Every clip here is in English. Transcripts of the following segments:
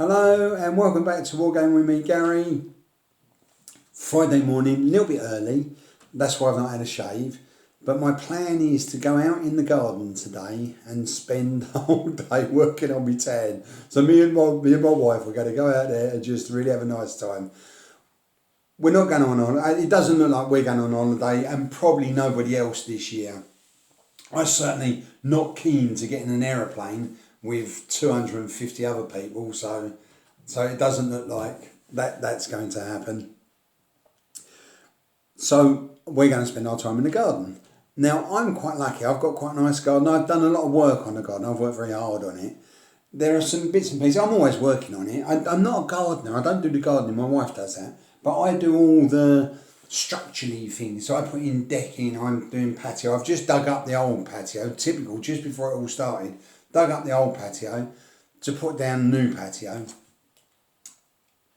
Hello and welcome back to Wargame with me, Gary. Friday morning, a little bit early, that's why I've not had a shave. But my plan is to go out in the garden today and spend the whole day working on my tan. So me and my wife, we're going to go out there and just really have a nice time. We're not going on holiday. It doesn't look like we're going on holiday, and probably nobody else this year. I'm certainly not keen to get in an aeroplane with 250 other people, so it doesn't look like that's going to happen. So we're going to spend our time in the garden. Now, I'm quite lucky. I've got quite a nice garden. I've done a lot of work on the garden. I've worked very hard on it. There are some bits and pieces. I'm always working on it. I'm not a gardener. I don't do the gardening. My wife does that. But I do all the structurally things. So I put in decking. I'm doing patio. I've just dug up the old patio. Typical, just before it all started. Dug up the old patio to put down a new patio.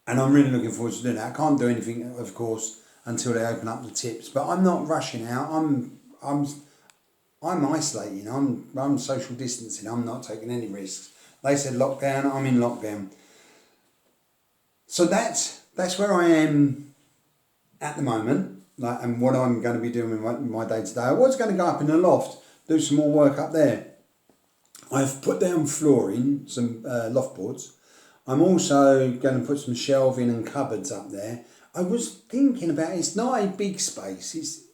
And I'm really looking forward to doing that. I can't do anything, of course, until they open up the tips. But I'm not rushing out. I'm isolating. I'm social distancing. I'm not taking any risks. They said lockdown. I'm in lockdown. So that's where I am at the moment. And what I'm going to be doing with my day today. I was going to go up in the loft, do some more work up there. I've put down flooring, some loft boards. I'm also going to put some shelving and cupboards up there. I was thinking about it's not a big space,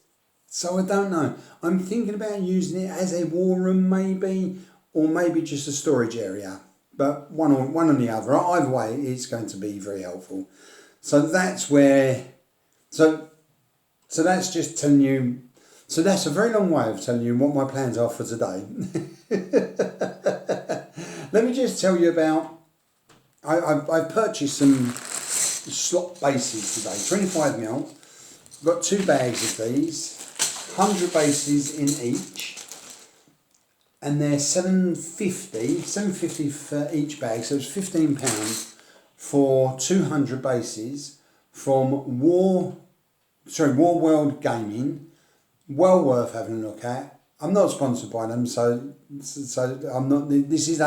so I don't know. I'm thinking about using it as a war room maybe, or maybe just a storage area. But one or the other. Either way, it's going to be very helpful. So that's where. So that's just telling you. So that's a very long way of telling you what my plans are for today. Let me just tell you about. I've purchased some slot bases today, 25mm. I've got 2 bags of these, 100 bases in each, and they're $7.50 for each bag, so it's £15 for 200 bases from War World Gaming. Well worth having a look at. I'm not sponsored by them, so I'm not. This is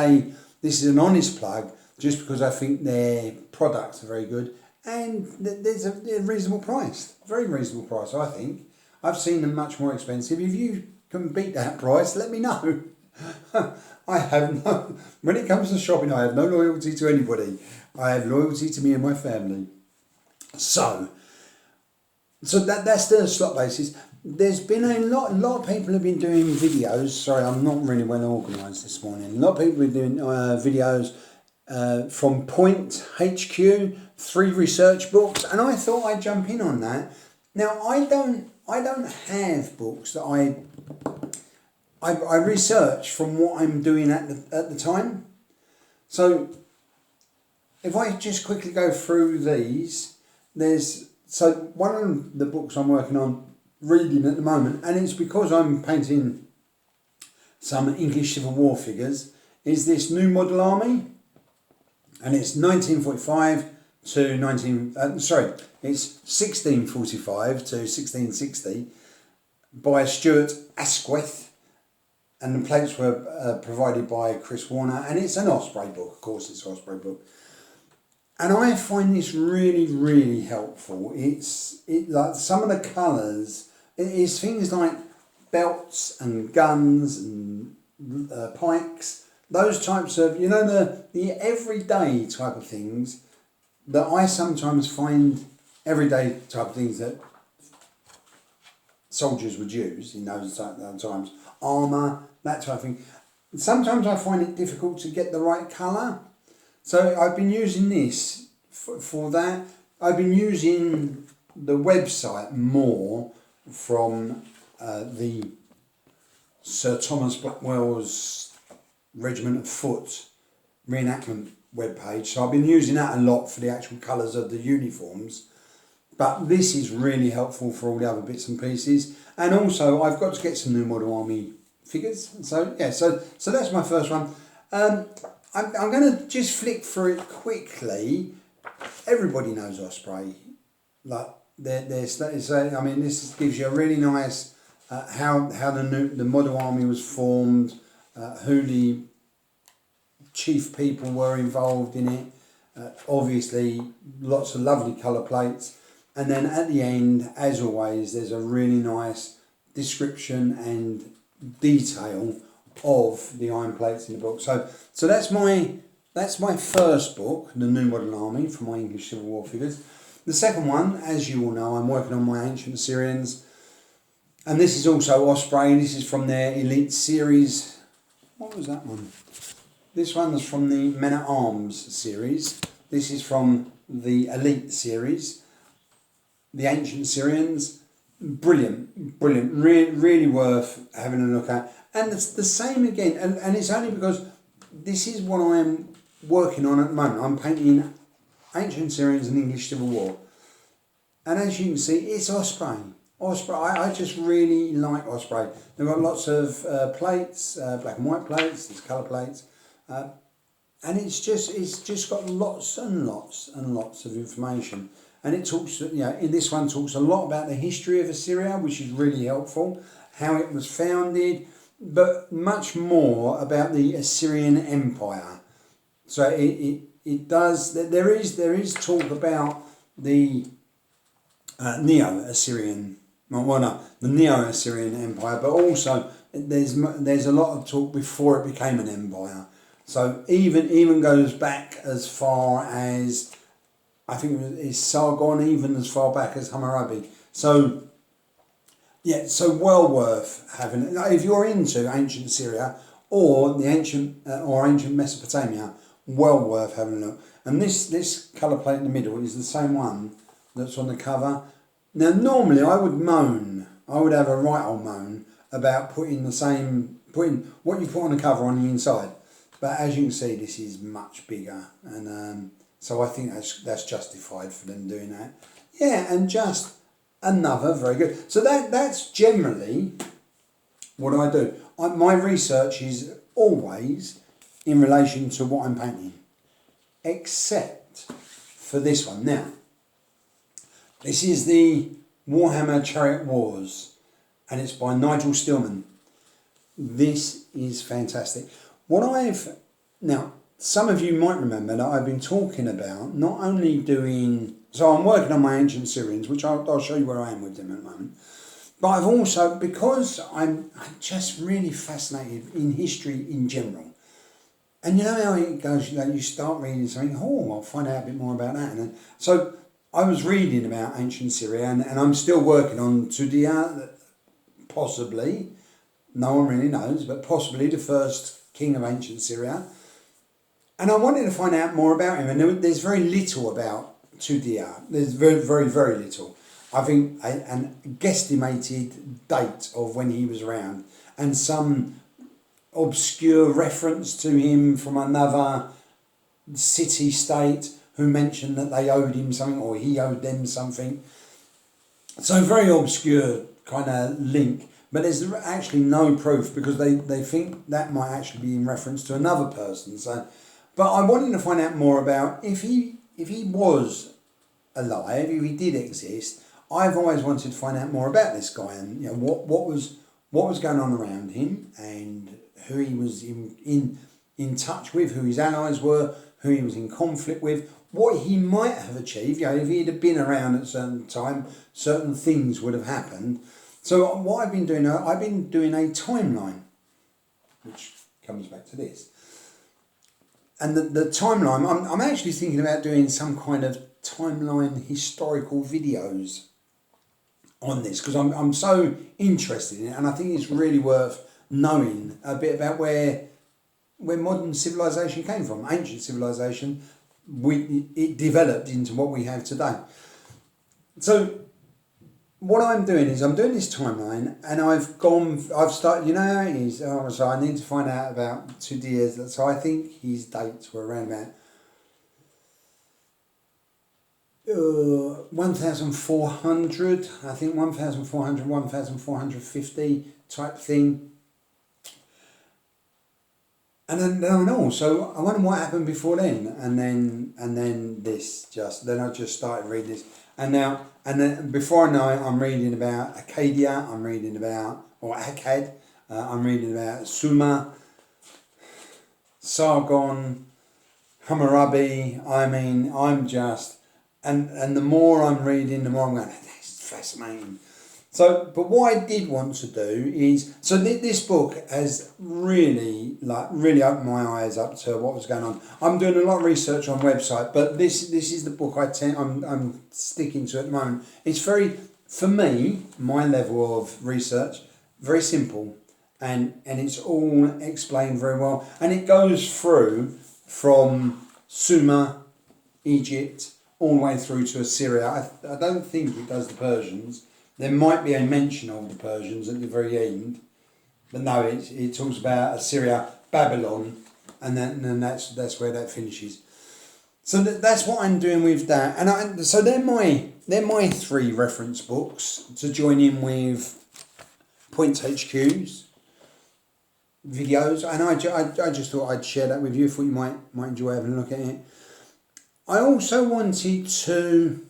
an honest plug, just because I think their products are very good and there's a reasonable price, very reasonable price. I think I've seen them much more expensive. If you can beat that price, let me know. I have no. When it comes to shopping, I have no loyalty to anybody. I have loyalty to me and my family. So that's the slot bases. There's been a lot of people have been doing videos. Sorry, I'm not really well organised this morning. A lot of people have been doing videos from Point HQ, 3 research books, and I thought I'd jump in on that. Now I don't have books that I research from what I'm doing at the time. So if I just quickly go through these, so one of the books I'm working on reading at the moment, and it's because I'm painting some English Civil War figures, is this New Model Army, and it's 1645 to 1660 by Stuart Asquith, and the plates were provided by Chris Warner, and it's an Osprey book, of course it's an Osprey book. And I find this really, really helpful. It's like some of the colours. It is things like belts and guns and pikes. Those types of, the everyday type of things that I sometimes find everyday type of things that soldiers would use in those times. Armour, that type of thing. Sometimes I find it difficult to get the right colour. So I've been using this for that. I've been using the website more from the Sir Thomas Blackwell's Regiment of Foot reenactment webpage. So I've been using that a lot for the actual colours of the uniforms. But this is really helpful for all the other bits and pieces. And also I've got to get some New Model Army figures. So yeah, so that's my first one. I'm going to just flick through it quickly. Everybody knows Osprey. Like this gives you a really nice how the Model Army was formed, who the chief people were involved in it, Obviously, lots of lovely colour plates. And then at the end, as always, there's a really nice description and detail of the iron plates in the book. So that's my first book, The New Modern Army, for my English Civil War figures. The second one, as you all know, I'm working on my Ancient Assyrians. And this is also Osprey. This is from their Elite series. What was that one? This one was from the Men at Arms series. This is from the Elite series. The Ancient Assyrians. Brilliant, brilliant. Really worth having a look at. And it's the same again. And it's only because this is what I am working on at the moment. I'm painting Ancient Assyrians and English Civil War. And as you can see, it's Osprey. Osprey, I just really like Osprey. They've got lots of plates, black and white plates, there's colour plates. And it's just got lots and lots and lots of information. And it talks, in this one talks a lot about the history of Assyria, which is really helpful, how it was founded, but much more about the Assyrian Empire. So it does, there is talk about the Neo-Assyrian, the Neo-Assyrian Empire, but also there's a lot of talk before it became an empire. So even goes back as far as, I think it's Sargon, even as far back as Hammurabi. So yeah, so well worth having. If you're into ancient Syria or the ancient Mesopotamia, well worth having a look. And this colour plate in the middle is the same one that's on the cover. Now normally I would have a right old moan about putting what you put on the cover on the inside. But as you can see, this is much bigger, and so I think that's justified for them doing that. Yeah, and just another very good. So that's generally what I do. My research is always in relation to what I'm painting, except for this one. Now, this is the Warhammer Chariot Wars, and it's by Nigel Stillman. This is fantastic. Now, some of you might remember that I've been talking about not only doing, so I'm working on my Ancient Assyrians, which I'll show you where I am with them in a moment, but I've also, because I'm just really fascinated in history in general, and you know how it goes, you start reading something, I'll find out a bit more about that. And so I was reading about ancient Syria, and I'm still working on Tudia, possibly, no one really knows, but possibly the first king of ancient Syria. And I wanted to find out more about him, and there's very little about Tudia. There's very, very, very little. I think an guesstimated date of when he was around, and some obscure reference to him from another city-state who mentioned that they owed him something or he owed them something. So very obscure kind of link, but there's actually no proof because they think that might actually be in reference to another person. So, but I wanted to find out more about if he was alive, if he did exist. I've always wanted to find out more about this guy and what was going on around him and who he was in touch with, who his allies were, who he was in conflict with, what he might have achieved. If he had been around at a certain time, certain things would have happened. So what I've been doing a timeline, which comes back to this. And the timeline, I'm actually thinking about doing some kind of timeline historical videos on this because I'm so interested in it, and I think it's really worth knowing a bit about where modern civilization came from, ancient civilization. It developed into what we have today. So what I'm doing is I'm doing this timeline, and I've started, how it is, so I need to find out about Tudia's, so I think his dates were around about 1,400, I think 1,400, 1,450 type thing. And then so I wonder what happened before then, and then I just started reading this, and then before I know it, I'm reading about Acadia, I'm reading about Akkad, I'm reading about Sumer, Sargon, Hammurabi. I mean, I'm just, and the more I'm reading, the more I'm going, that's fascinating. So, but what I did want to do is, so this book has really opened my eyes up to what was going on. I'm doing a lot of research on website, but this is the book I'm sticking to at the moment. It's very, for me, my level of research, very simple, and it's all explained very well, and it goes through from Sumer, Egypt, all the way through to Assyria. I don't think it does the Persians. There might be a mention of the Persians at the very end, but no, it talks about Assyria, Babylon, and then that's where that finishes. So that's what I'm doing with that, and so they're my 3 reference books to join in with Points HQ's videos, and I just thought I'd share that with you. Thought you might enjoy having a look at it. I also wanted to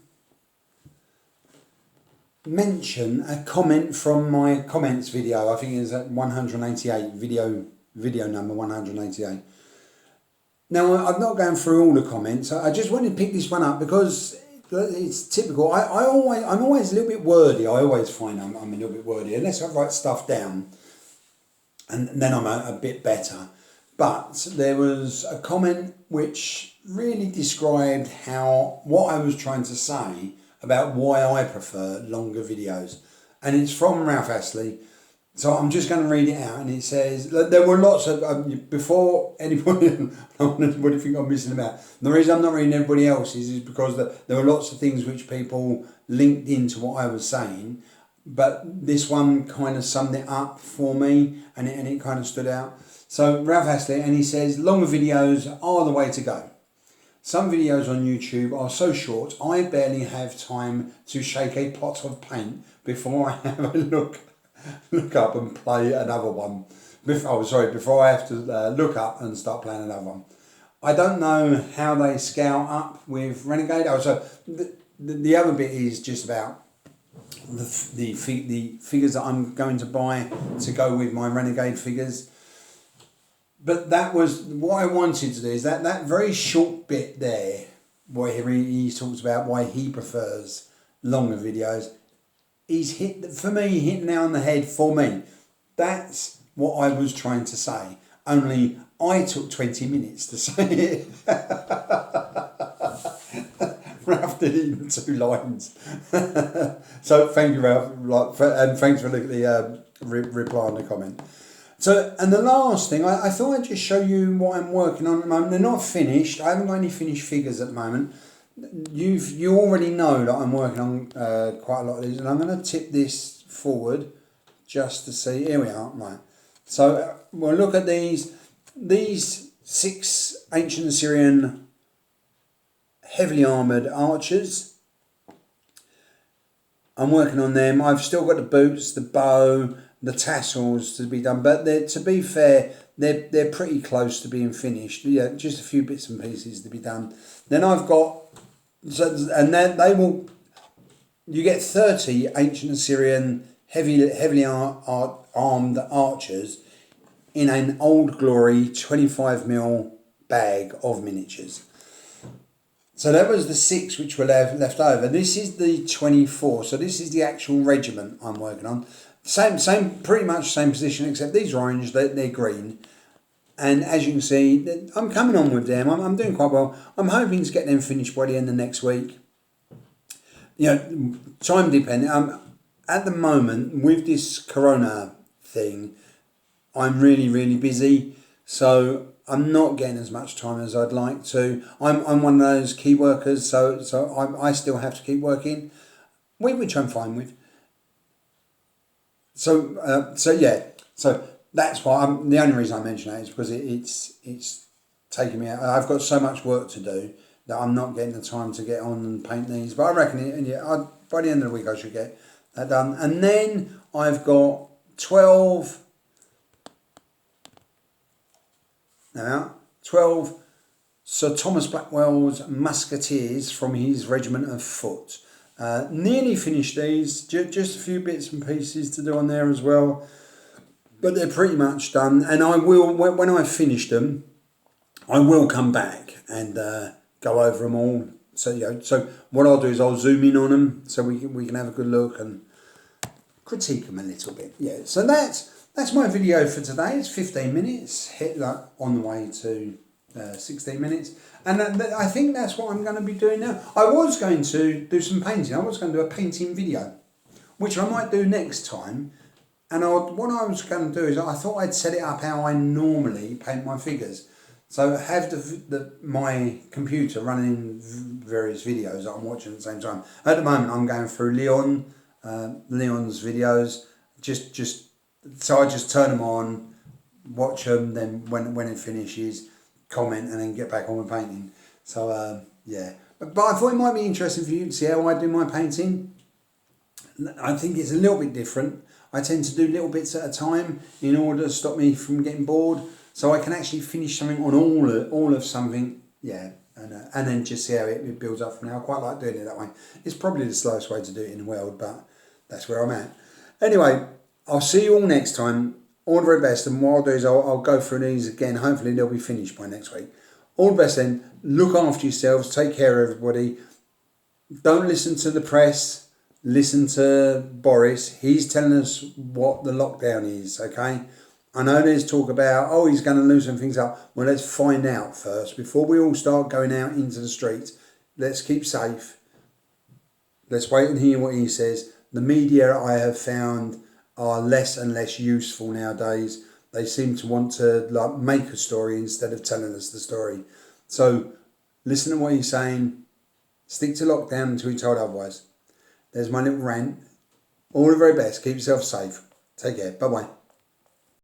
mention a comment from my comments video. I think it's at 188, video number 188. Now, I've not gone through all the comments. I just wanted to pick this one up because it's typical. I'm always a little bit wordy. I always find I'm a little bit wordy unless I write stuff down, and then I'm a bit better. But there was a comment which really described what I was trying to say about why I prefer longer videos. And it's from Ralph Astley. So I'm just going to read it out, and it says, there were lots of, before anybody, what do you think I'm missing about? The reason I'm not reading everybody else's is because there were lots of things which people linked into what I was saying, but this one kind of summed it up for me, and it kind of stood out. So Ralph Astley, and he says, longer videos are the way to go. Some videos on YouTube are so short, I barely have time to shake a pot of paint before I have a look up and play another one. Before I have to look up and start playing another one. I don't know how they scale up with Renegade. So the other bit is just about the figures that I'm going to buy to go with my Renegade figures. But that was what I wanted to do, is that very short bit there where he talks about why he prefers longer videos. He's hit now on the head for me. That's what I was trying to say. Only I took 20 minutes to say it. Ralph did it in 2 lines. So thank you, Ralph, and thanks for the reply on the comment. So, and the last thing, I thought I'd just show you what I'm working on at the moment. They're not finished. I haven't got any finished figures at the moment. You already know that I'm working on quite a lot of these, and I'm going to tip this forward just to see. Here we are, right. So we'll look at these 6 ancient Assyrian heavily armoured archers. I'm working on them. I've still got the boots, the bow, the tassels to be done, but to be fair, they're pretty close to being finished. Yeah, just a few bits and pieces to be done. Then I've got, and then you get 30 ancient Assyrian heavily armed archers in an Old Glory 25mm bag of miniatures. So that was the 6 which were left over. This is the 24. So this is the actual regiment I'm working on. Same, pretty much same position, except these are orange, they're green. And as you can see, I'm coming on with them. I'm doing quite well. I'm hoping to get them finished by the end of next week. You know, time dependent. At the moment, with this corona thing, I'm really, really busy. So I'm not getting as much time as I'd like to. I'm one of those key workers, so I still have to keep working, which I'm fine with. So that's why the only reason I mention that is because it's taking me out. I've got so much work to do that I'm not getting the time to get on and paint these. But I reckon by the end of the week I should get that done. And then I've got 12 Sir Thomas Blackwell's musketeers from his regiment of foot. Nearly finished these, just a few bits and pieces to do on there as well, but they're pretty much done. And I will, when I finish them, I will come back and go over them all. So so what I'll do is I'll zoom in on them so we can have a good look and critique them a little bit. Yeah. So that's my video for today. It's 15 minutes. Hit like on the way to 16 minutes, and I think that's what I'm going to be doing now. I was going to do some painting. I was going to do a painting video, which I might do next time. And what I was going to do is I thought I'd set it up how I normally paint my figures. So have my computer running various videos that I'm watching at the same time. At the moment, I'm going through Leon's videos. Just so I just turn them on, watch them. Then when it finishes, comment, and then get back on with painting. So yeah, but I thought it might be interesting for you to see how I do my painting. I think it's a little bit different. I tend to do little bits at a time in order to stop me from getting bored. So I can actually finish something on all of something, yeah, and then just see how it builds up from there. I quite like doing it that way. It's probably the slowest way to do it in the world, but that's where I'm at. Anyway, I'll see you all next time. All the very best, and what I'll do is I'll go through these again. Hopefully they'll be finished by next week. All the best then. Look after yourselves. Take care of everybody. Don't listen to the press. Listen to Boris. He's telling us what the lockdown is, okay? I know there's talk about, oh, he's going to loosen things up. Well, let's find out first. Before we all start going out into the streets, let's keep safe. Let's wait and hear what he says. The media, I have found, are less and less useful nowadays. They seem to want to like make a story instead of telling us the story. So listen to what he's saying. Stick to lockdown until you're told otherwise. There's my little rant. All the very best. Keep yourself safe. Take care. Bye-bye.